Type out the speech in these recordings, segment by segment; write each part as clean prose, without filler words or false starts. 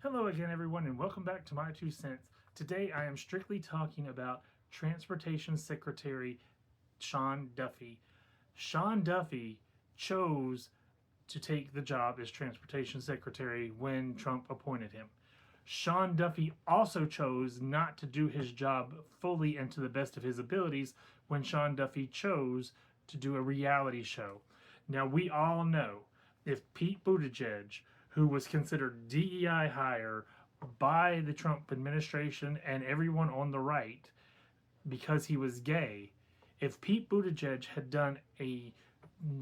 Hello again, everyone, and welcome back to My Two Cents. Today I am strictly talking about Transportation Secretary Sean Duffy. Sean Duffy chose to take the job as Transportation Secretary when Trump appointed him. Sean Duffy also chose not to do his job fully and to the best of his abilities when Sean Duffy chose to do a reality show. Now, we all know if Pete Buttigieg, who was considered DEI hire by the Trump administration and everyone on the right because he was gay, if Pete Buttigieg had done a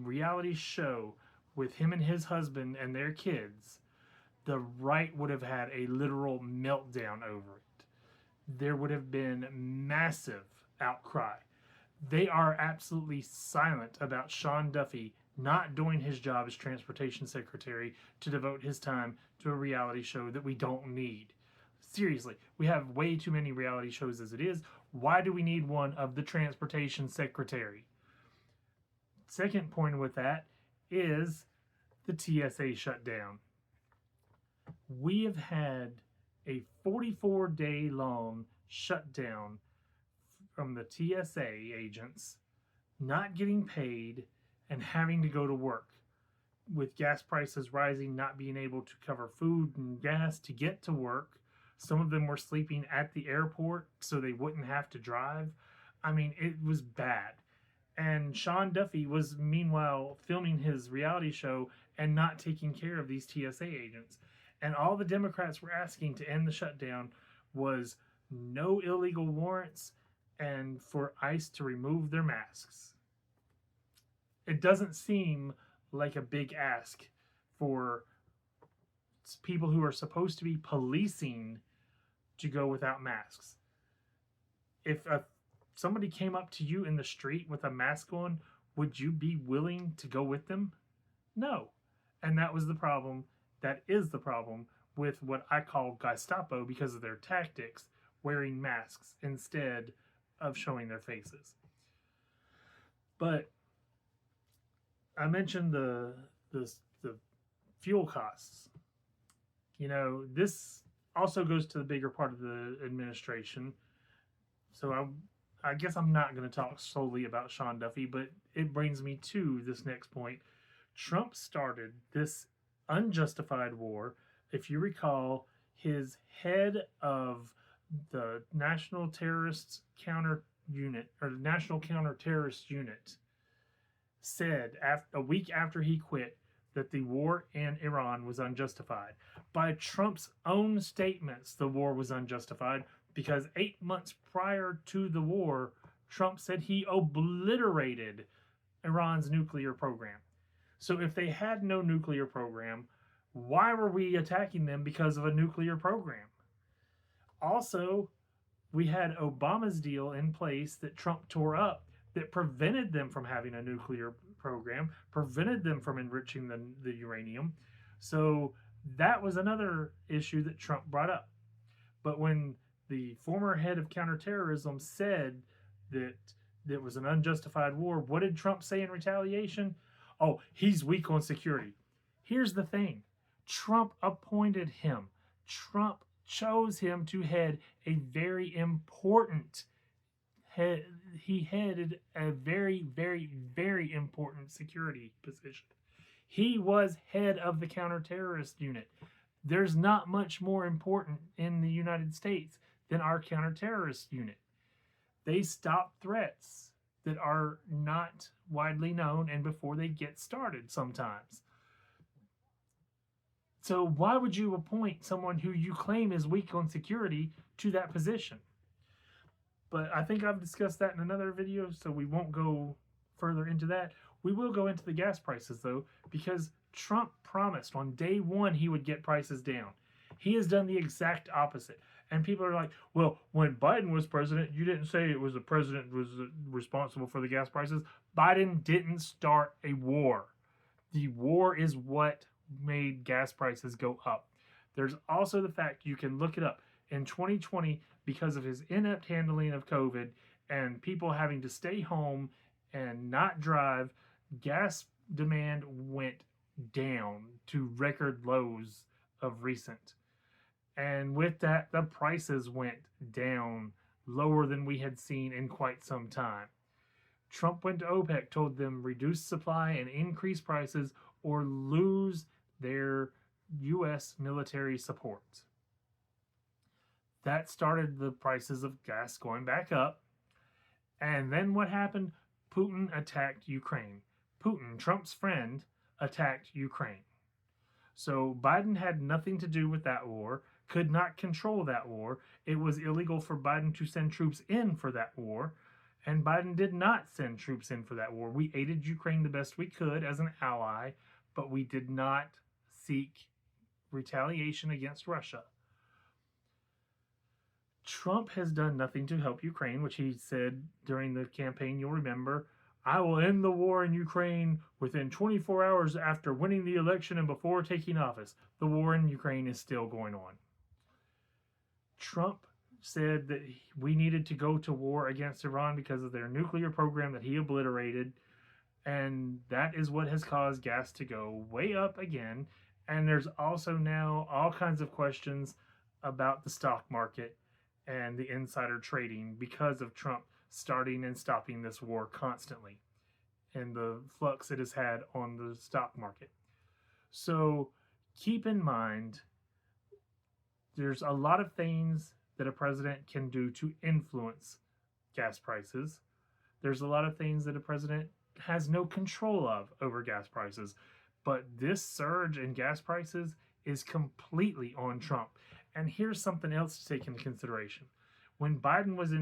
reality show with him and his husband and their kids, the right would have had a literal meltdown over it. There would have been massive outcry. They are absolutely silent about Sean Duffy not doing his job as Transportation Secretary to devote his time to a reality show that we don't need. Seriously, we have way too many reality shows as it is. Why do we need one of the Transportation Secretary? Second point with that is the TSA shutdown. We have had a 44-day long shutdown from the TSA agents not getting paid and having to go to work. With gas prices rising, not being able to cover food and gas to get to work. Some of them were sleeping at the airport so they wouldn't have to drive. I mean, it was bad. And Sean Duffy was meanwhile filming his reality show and not taking care of these TSA agents. And all the Democrats were asking to end the shutdown was no illegal warrants and for ICE to remove their masks. It doesn't seem like a big ask for people who are supposed to be policing to go without masks. If somebody came up to you in the street with a mask on, would you be willing to go with them? No. And that was the problem. That is the problem with what I call Gestapo because of their tactics, wearing masks instead of showing their faces. But I mentioned the fuel costs. You know, this also goes to the bigger part of the administration. So I guess I'm not going to talk solely about Sean Duffy, but it brings me to this next point. Trump started this unjustified war. If you recall, his head of the National Terrorist Counter Unit or National Counter Terrorist Unit said a week after he quit that the war in Iran was unjustified. By Trump's own statements, the war was unjustified because 8 months prior to the war, Trump said he obliterated Iran's nuclear program. So if they had no nuclear program, why were we attacking them because of a nuclear program? Also, we had Obama's deal in place that Trump tore up that prevented them from having a nuclear program, prevented them from enriching the uranium. So that was another issue that Trump brought up. But when the former head of counterterrorism said that it was an unjustified war, what did Trump say in retaliation? Oh, he's weak on security. Here's the thing. Trump appointed him. Trump chose him to head a very important he headed a very, very, very important security position. He was head of the counterterrorist unit. There's not much more important in the United States than our counterterrorist unit. They stop threats that are not widely known and before they get started sometimes. So why would you appoint someone who you claim is weak on security to that position? But I think I've discussed that in another video, so we won't go further into that. We will go into the gas prices, though, because Trump promised on day one he would get prices down. He has done the exact opposite. And people are like, well, when Biden was president, you didn't say it was the president who was responsible for the gas prices. Biden didn't start a war. The war is what made gas prices go up. There's also the fact, you can look it up, in 2020, because of his inept handling of COVID and people having to stay home and not drive, gas demand went down to record lows of recent. And with that, the prices went down lower than we had seen in quite some time. Trump went to OPEC, told them reduce supply and increase prices or lose their U.S. military support. That started the prices of gas going back up. And then what happened? Putin attacked Ukraine. Putin, Trump's friend, attacked Ukraine. So Biden had nothing to do with that war, could not control that war. It was illegal for Biden to send troops in for that war, and Biden did not send troops in for that war. We aided Ukraine the best we could as an ally, but we did not seek retaliation against Russia. Trump has done nothing to help Ukraine, which he said during the campaign, you'll remember. I will end the war in Ukraine within 24 hours after winning the election and before taking office. The war in Ukraine is still going on. Trump said that we needed to go to war against Iran because of their nuclear program that he obliterated. And that is what has caused gas to go way up again. And there's also now all kinds of questions about the stock market and the insider trading because of Trump starting and stopping this war constantly and the flux it has had on the stock market. So keep in mind, there's a lot of things that a president can do to influence gas prices. There's a lot of things that a president has no control of over gas prices. But this surge in gas prices is completely on Trump. And here's something else to take into consideration. When Biden was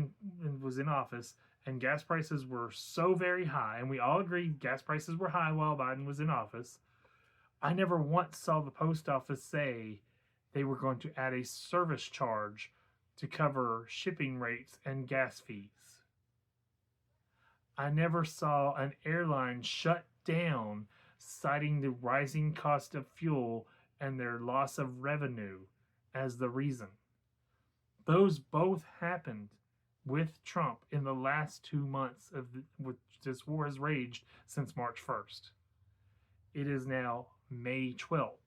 in office and gas prices were so very high, and we all agreed gas prices were high while Biden was in office, I never once saw the post office say they were going to add a service charge to cover shipping rates and gas fees. I never saw an airline shut down citing the rising cost of fuel and their loss of revenue as the reason. Those both happened with Trump in the last 2 months of which this war has raged since March 1st. It is now May 12th.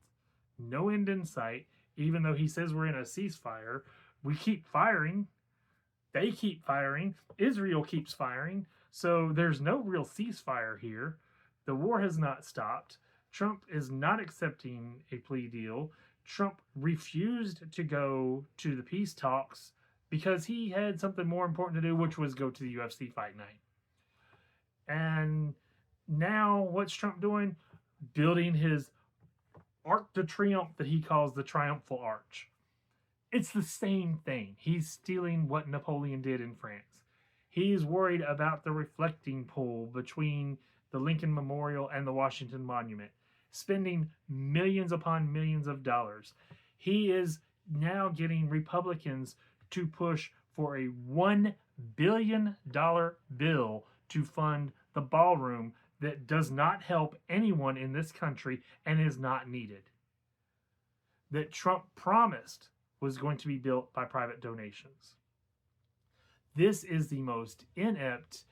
No end in sight, even though he says we're in a ceasefire. We keep firing. They keep firing. Israel keeps firing. So there's no real ceasefire here. The war has not stopped. Trump is not accepting a plea deal. Trump refused to go to the peace talks because he had something more important to do, which was go to the UFC fight night. And now what's Trump doing? Building his Arc de Triomphe that he calls the Triumphal Arch. It's the same thing. He's stealing what Napoleon did in France. He's worried about the reflecting pool between the Lincoln Memorial and the Washington Monument, spending millions upon millions of dollars. He is now getting Republicans to push for a $1 billion bill to fund the ballroom that does not help anyone in this country and is not needed. That Trump promised was going to be built by private donations. This is the most inept,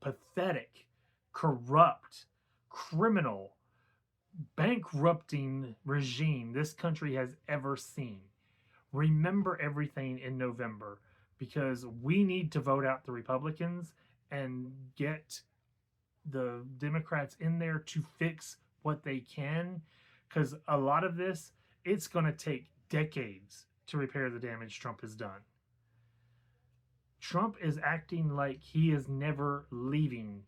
pathetic, corrupt, criminal, bankrupting regime this country has ever seen. Remember everything in November, because we need to vote out the Republicans and get the Democrats in there to fix what they can, because a lot of this, it's going to take decades to repair the damage Trump has done. Trump is acting like he is never leaving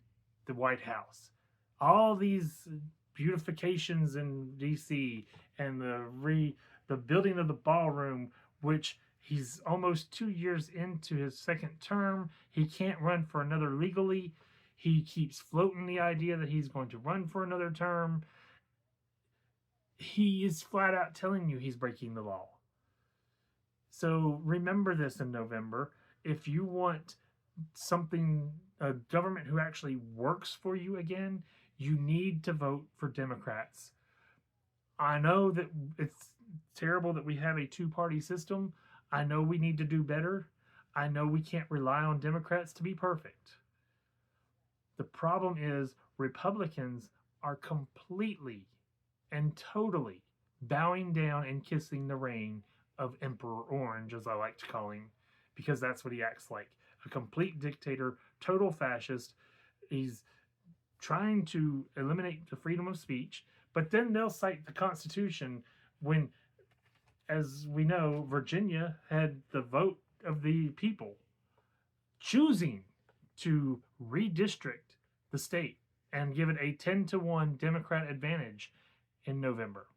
the White House. All these beautifications in D.C. and the building of the ballroom, which he's almost 2 years into his second term. He can't run for another legally. He keeps floating the idea that he's going to run for another term. He is flat out telling you he's breaking the law. So remember this in November. If you want a government who actually works for you again, you need to vote for Democrats. I know that it's terrible that we have a two-party system. I know we need to do better. I know we can't rely on Democrats to be perfect. The problem is Republicans are completely and totally bowing down and kissing the ring of Emperor Orange, as I like to call him, because that's what he acts like. A complete dictator, total fascist. He's trying to eliminate the freedom of speech, but then they'll cite the Constitution when, as we know, Virginia had the vote of the people choosing to redistrict the state and give it a 10-1 Democrat advantage in November.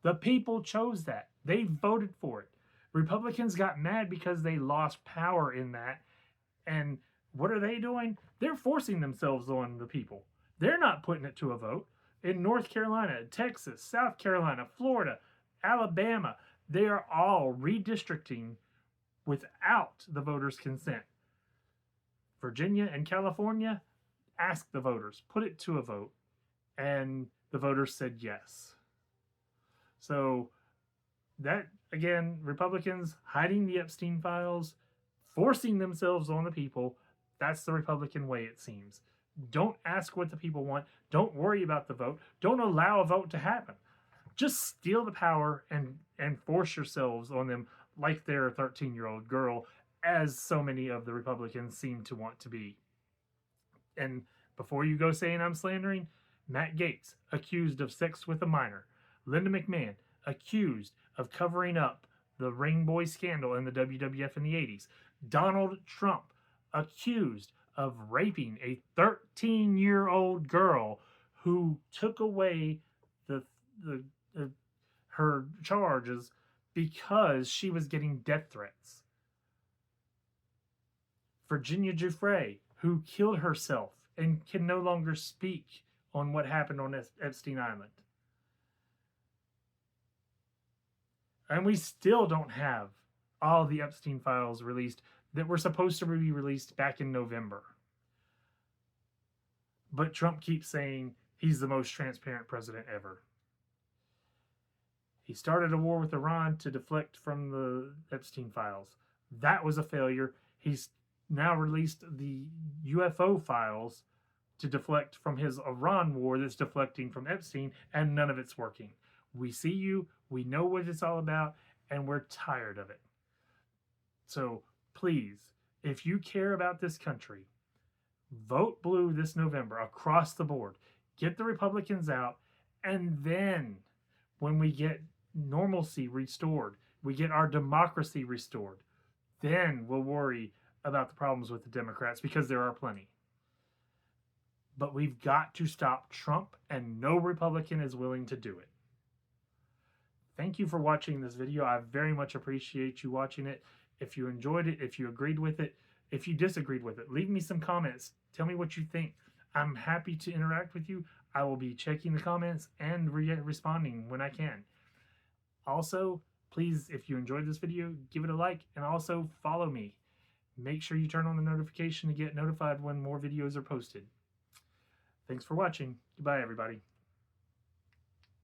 The people chose that. They voted for it. Republicans got mad because they lost power in that. And what are they doing? They're forcing themselves on the people. They're not putting it to a vote. In North Carolina, Texas, South Carolina, Florida, Alabama, they are all redistricting without the voters' consent. Virginia and California asked the voters, put it to a vote, and the voters said yes. So that, again, Republicans hiding the Epstein files, forcing themselves on the people, that's the Republican way, it seems. Don't ask what the people want. Don't worry about the vote. Don't allow a vote to happen. Just steal the power and force yourselves on them like they're a 13-year-old girl, as so many of the Republicans seem to want to be. And before you go saying I'm slandering, Matt Gaetz, accused of sex with a minor. Linda McMahon, accused of covering up the Ring Boy scandal in the WWF in the 80s. Donald Trump, accused of raping a 13-year-old girl who took away her charges because she was getting death threats. Virginia Giuffre, who killed herself and can no longer speak on what happened on Epstein Island. And we still don't have all the Epstein files released that were supposed to be released back in November. But Trump keeps saying he's the most transparent president ever. He started a war with Iran to deflect from the Epstein files. That was a failure. He's now released the UFO files to deflect from his Iran war that's deflecting from Epstein, and none of it's working. We see you, we know what it's all about, and we're tired of it. So please, if you care about this country, vote blue this November across the board. Get the Republicans out, and then when we get normalcy restored, we get our democracy restored, then we'll worry about the problems with the Democrats, because there are plenty. But we've got to stop Trump, and no Republican is willing to do it. Thank you for watching this video. I very much appreciate you watching it. If you enjoyed it, if you agreed with it, if you disagreed with it, leave me some comments. Tell me what you think. I'm happy to interact with you. I will be checking the comments and responding when I can. Also, please, if you enjoyed this video, give it a like, and also follow me. Make sure you turn on the notification to get notified when more videos are posted. Thanks for watching. Goodbye, everybody.